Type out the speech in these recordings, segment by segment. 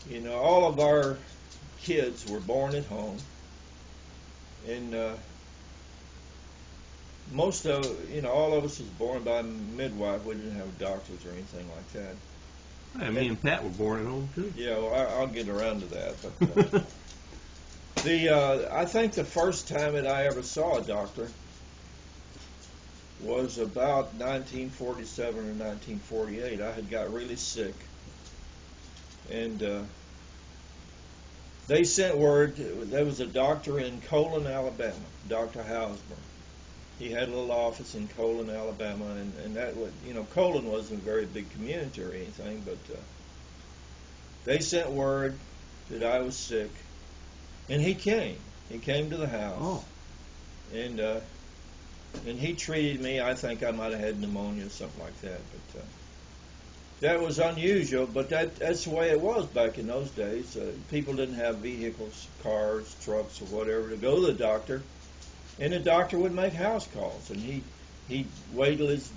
You know, all of our kids were born at home, and most of, all of us was born by midwife. We didn't have doctors or anything like that. Hey, me and Pat were born at home too. Yeah, well, I'll get around to that. But I think the first time that I ever saw a doctor was about 1947 or 1948. I had got really sick, and they sent word. There was a doctor in Colon, Alabama, Dr. Hausmer. He had a little office in Colon, Alabama, and that was, Colon wasn't a very big community or anything, but they sent word that I was sick, and he came. He came to the house, and he treated me. I think I might have had pneumonia or something like that, but that was unusual. But that's the way it was back in those days. People didn't have vehicles, cars, trucks, or whatever to go to the doctor. And the doctor would make house calls, and he'd wait till his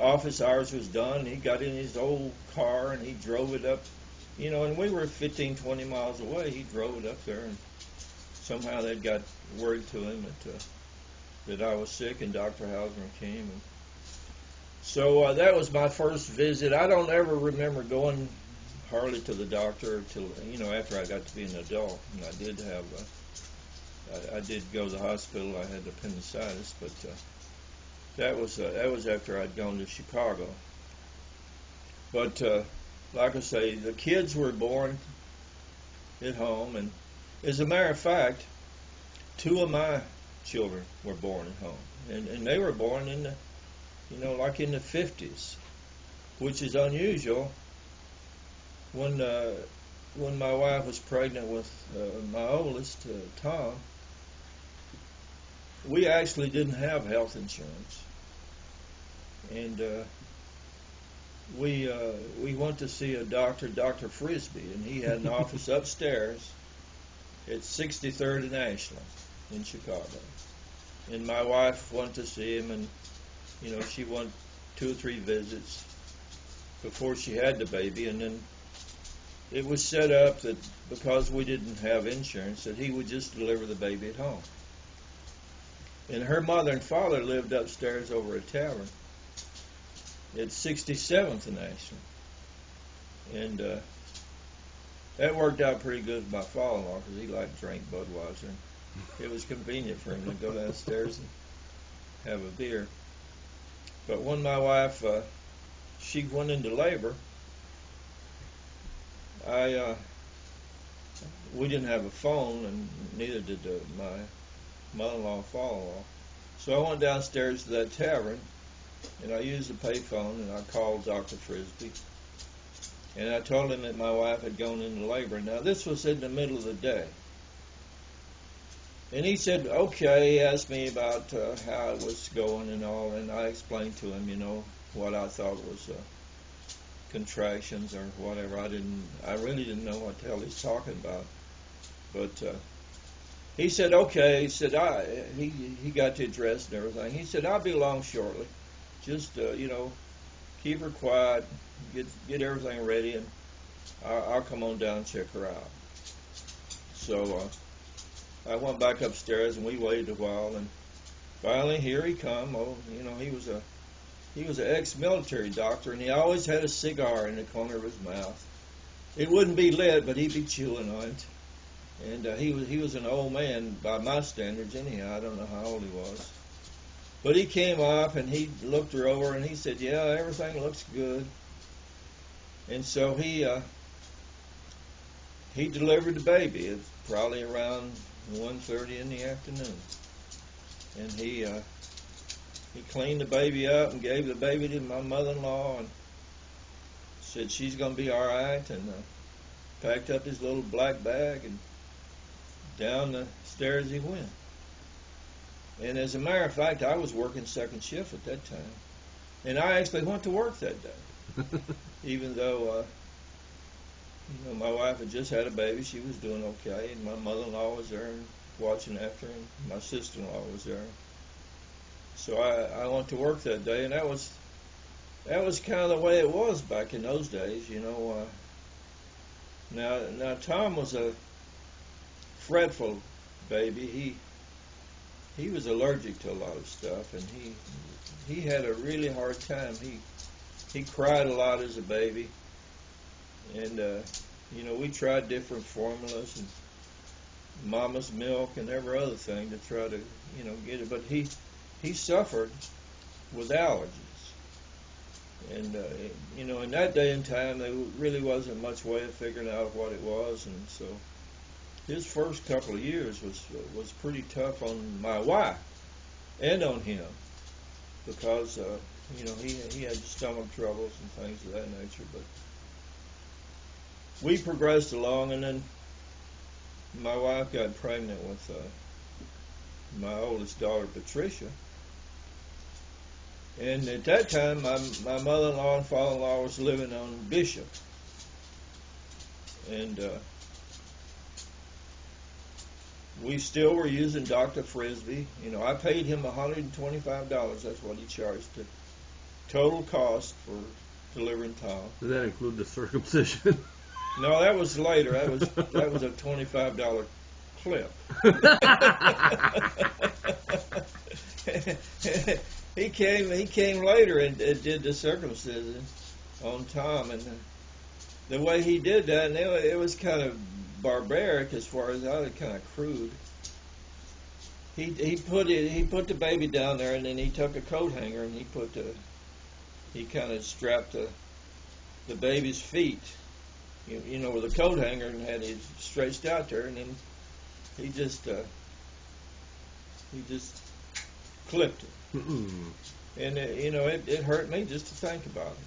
office hours was done. He got in his old car and he drove it up, and we were 15, 20 miles away. He drove it up there, and somehow they'd got word to him that I was sick, and Dr. Hausman came. And so that was my first visit. I don't ever remember going hardly to the doctor until, after I got to be an adult, and I did have I did go to the hospital. I had appendicitis, but that was after I'd gone to Chicago. But like I say, the kids were born at home, and as a matter of fact, two of my children were born at home, and they were born in the, like in the 50s, which is unusual. When my wife was pregnant with my oldest, Tom, we actually didn't have health insurance, and we went to see a doctor, Dr. Frisbee, and he had an office upstairs at 63rd and Ashland in Chicago. And my wife went to see him, and she went 2 or 3 visits before she had the baby, and then it was set up that because we didn't have insurance, that he would just deliver the baby at home. And her mother and father lived upstairs over a tavern at 67th and Ashland. And that worked out pretty good with my father-in-law because he liked to drink Budweiser. It was convenient for him to go downstairs and have a beer. But when my wife, she went into labor, we didn't have a phone, and neither did my mother-in-law, father-in-law. So I went downstairs to that tavern, and I used the payphone, and I called Dr. Frisbee, and I told him that my wife had gone into labor. Now, this was in the middle of the day. And he said, okay, he asked me about how it was going and all, and I explained to him, what I thought was contractions or whatever. I really didn't know what the hell he's talking about. But he said, okay. He said, he got the address and everything. He said, I'll be along shortly. Just, keep her quiet, get everything ready, and I'll come on down and check her out. So I went back upstairs, and we waited a while, and finally here he come. Oh, he was an ex-military doctor, and he always had a cigar in the corner of his mouth. It wouldn't be lit, but he'd be chewing on it. And he was an old man by my standards anyhow. I don't know how old he was. But he came up, and he looked her over, and he said, yeah, everything looks good. And so he delivered the baby. It was probably around 1:30 in the afternoon. And he cleaned the baby up and gave the baby to my mother-in-law and said she's going to be all right, and packed up his little black bag and down the stairs he went. And as a matter of fact, I was working second shift at that time, and I actually went to work that day, even though my wife had just had a baby. She was doing okay, and my mother-in-law was there and watching after her, and my sister-in-law was there. So I went to work that day, and that was kind of the way it was back in those days. Now Tom was a fretful baby. He was allergic to a lot of stuff, and he had a really hard time. He cried a lot as a baby, and we tried different formulas and mama's milk and every other thing to try to get it, but he suffered with allergies, and in that day and time there really wasn't much way of figuring out what it was, and so his first couple of years was pretty tough on my wife and on him, because he had stomach troubles and things of that nature. But we progressed along, and then my wife got pregnant with my oldest daughter, Patricia. And at that time, my mother-in-law and father-in-law was living on Bishop, and we still were using Dr. Frisbee. I paid him $125. That's what he charged, the total cost for delivering Tom. Did that include the circumcision? No, that was later. That was a $25 clip. He came later and did the circumcision on Tom, and the way he did that, and it was kind of barbaric as far as I was, kind of crude. He put the baby down there, and then he took a coat hanger and he kind of strapped the baby's feet, with a coat hanger, and had it stretched out there, and then he just clipped it. And it hurt me just to think about it.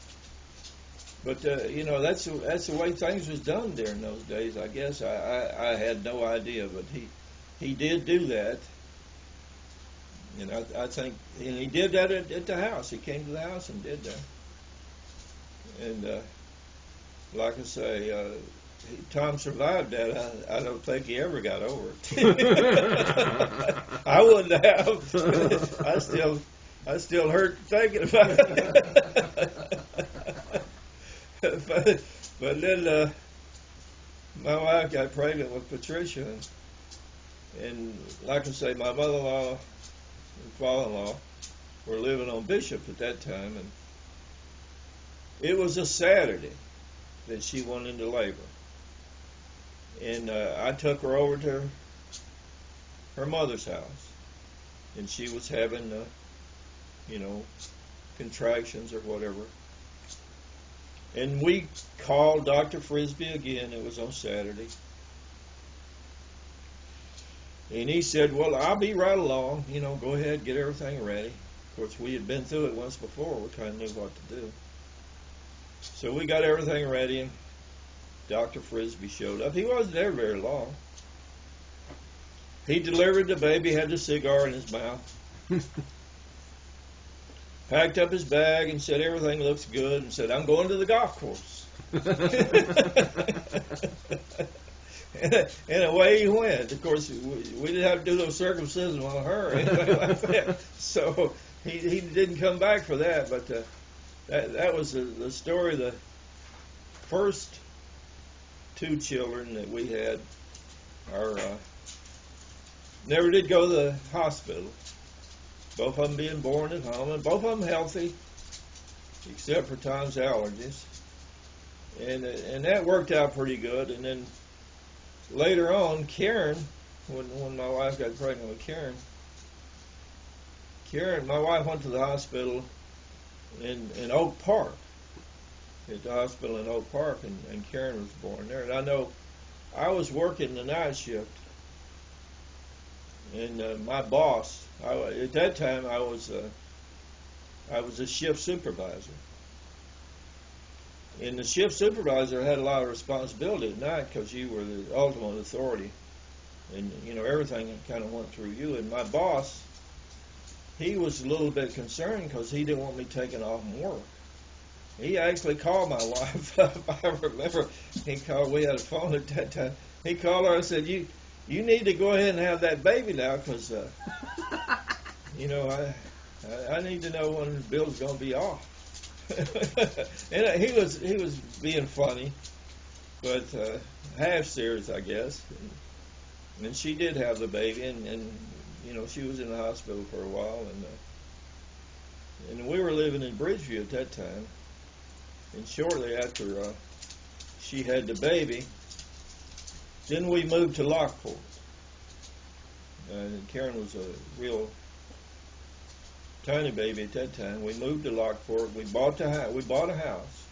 But that's the way things was done during those days. I guess I had no idea, but he did do that, and I think, and he did that at the house. He came to the house and did that, and like I say, Tom survived that. I don't think he ever got over it. I wouldn't have. I still hurt thinking about it. But then my wife got pregnant with Patricia, and like I say, my mother-in-law and father-in-law were living on Bishop at that time, and it was a Saturday that she went into labor, and I took her over to her mother's house, and she was having contractions or whatever. And we called Dr. Frisbee again. It was on Saturday. And he said, well, I'll be right along. Go ahead, get everything ready. Of course, we had been through it once before. We kind of knew what to do. So we got everything ready, and Dr. Frisbee showed up. He wasn't there very long. He delivered the baby, had the cigar in his mouth. Packed up his bag and said everything looks good, and said, I'm going to the golf course. And away he went. Of course, we didn't have to do no circumcision on her or anything like that. So he didn't come back for that. But that was the story of the first two children that we had. Never did go to the hospital. Both of them being born at home, and both of them healthy, except for Tom's allergies. And that worked out pretty good. And then later on, Karen, when my wife got pregnant with Karen, my wife went to the hospital in Oak Park, at the hospital in Oak Park, and Karen was born there. And I know I was working the night shift, and my boss, at that time, I was a shift supervisor, and the shift supervisor had a lot of responsibility at night because you were the ultimate authority, and everything kind of went through you. And my boss, he was a little bit concerned because he didn't want me taking off from work. He actually called my wife up. I remember he called. We had a phone at that time. He called her and said, "You need to go ahead and have that baby now, because I need to know when the bill's going to be off." And he was being funny, but half serious, I guess. And she did have the baby, and you know, she was in the hospital for a while, and we were living in Bridgeview at that time. And shortly after she had the baby, then we moved to Lockport. And Karen was a real tiny baby at that time. We moved to Lockport. We bought a house,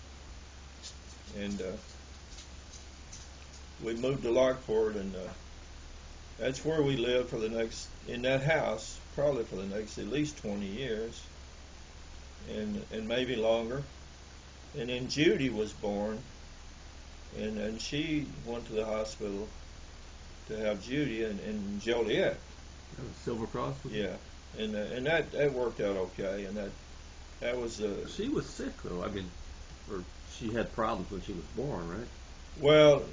and we moved to Lockport, and that's where we lived for the next, in that house, probably for the next at least 20 years, and maybe longer. And then Judy was born, and she went to the hospital to have Judy and Joliet. Silver Cross? Yeah, and that worked out okay, and that was. She was sick though. I mean, or she had problems when she was born, right? Well,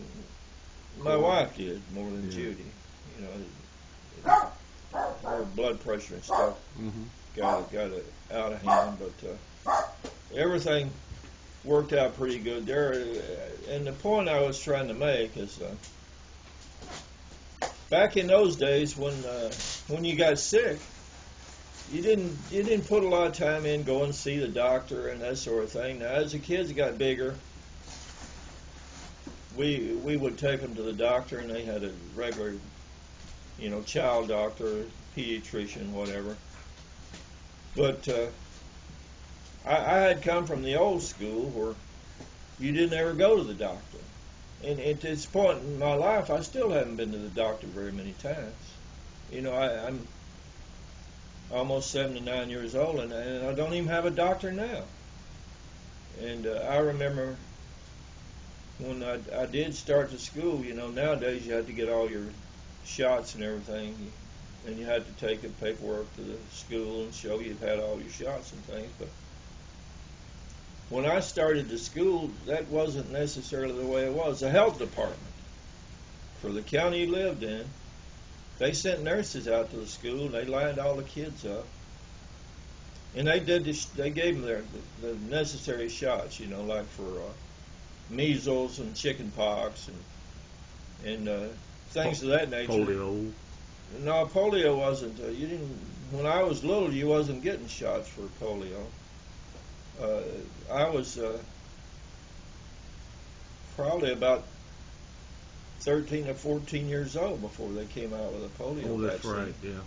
my wife did more than Judy. You know, her blood pressure and stuff got it out of hand, but everything worked out pretty good there. And the point I was trying to make is, back in those days when you got sick, you didn't put a lot of time in going to see the doctor and that sort of thing. Now, as the kids got bigger, we would take them to the doctor, and they had a regular, you know, child doctor, pediatrician, whatever. But I had come from the old school where you didn't ever go to the doctor. And at this point in my life, I still haven't been to the doctor very many times. You know, I'm almost 79 years old, and I don't even have a doctor now. And I remember when I did start the school, you know, nowadays you had to get all your shots and everything, and you had to take the paperwork to the school and show you've had all your shots and things. But when I started the school, that wasn't necessarily the way it was. The health department for the county you lived in, they sent nurses out to the school, and they lined all the kids up, and they gave them the necessary shots, you know, like for measles and chicken pox and things of that nature. Polio. No, polio wasn't. You didn't. When I was little, you wasn't getting shots for polio. I was probably about 13 or 14 years old before they came out with a polio vaccine. Oh, that's right. Yeah.